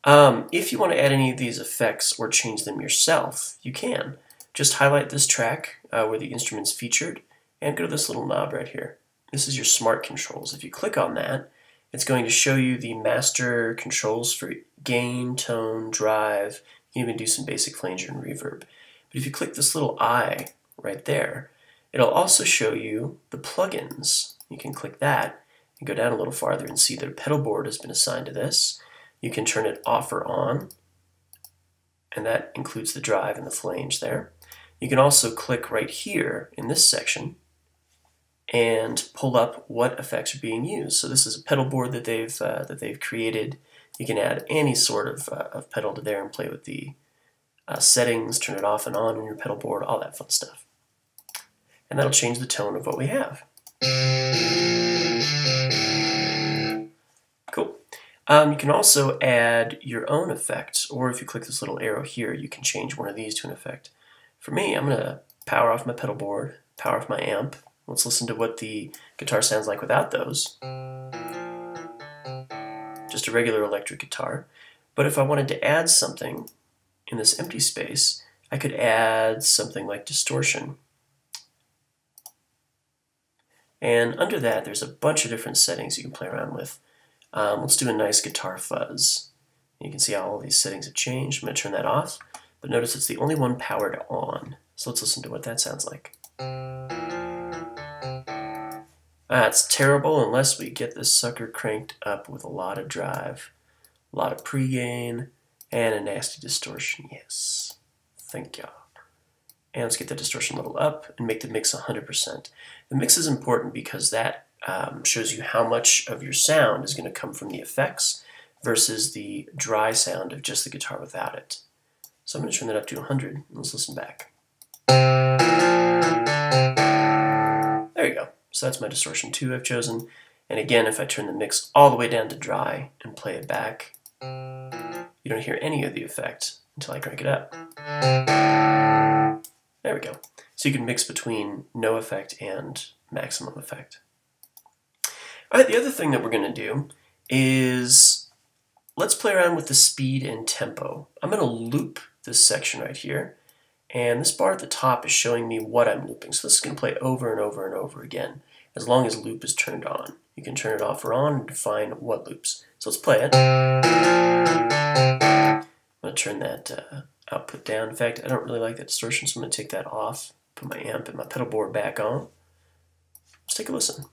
If you want to add any of these effects or change them yourself, you can. Just highlight this track where the instrument's featured and go to this little knob right here. This is your smart controls. If you click on that, it's going to show you the master controls for gain, tone, drive. You can even do some basic flanger and reverb. But if you click this little eye right there, it'll also show you the plugins. You can click that and go down a little farther and see that a pedal board has been assigned to this. You can turn it off or on, and that includes the drive and the flange there. You can also click right here in this section and pull up what effects are being used. So this is a pedal board that they've created. You can add any sort of pedal to there and play with the settings, turn it off and on your pedal board, all that fun stuff. And that'll change the tone of what we have. Cool. You can also add your own effect, or if you click this little arrow here, you can change one of these to an effect. For me, I'm going to power off my pedal board, power off my amp. Let's listen to what the guitar sounds like without those. Just a regular electric guitar. But if I wanted to add something in this empty space, I could add something like distortion. And under that, there's a bunch of different settings you can play around with. Let's do a nice guitar fuzz. You can see how all these settings have changed. I'm going to turn that off, but notice it's the only one powered on. So let's listen to what that sounds like. That's terrible unless we get this sucker cranked up with a lot of drive, a lot of pre-gain, and a nasty distortion. Yes, thank y'all. And let's get the distortion level up and make the mix 100%. The mix is important because that shows you how much of your sound is going to come from the effects versus the dry sound of just the guitar without it. So I'm going to turn that up to 100 and let's listen back. There you go. So that's my distortion 2 I've chosen. And again, if I turn the mix all the way down to dry and play it back, you don't hear any of the effect until I crank it up. There we go. So you can mix between no effect and maximum effect. All right, the other thing that we're going to do is let's play around with the speed and tempo. I'm going to loop this section right here, and this bar at the top is showing me what I'm looping. So this is going to play over and over and over again, as long as loop is turned on. You can turn it off or on and define what loops. So let's play it. I'm going to turn that output down. In fact, I don't really like that distortion, so I'm going to take that off, put my amp and my pedal board back on. Let's take a listen.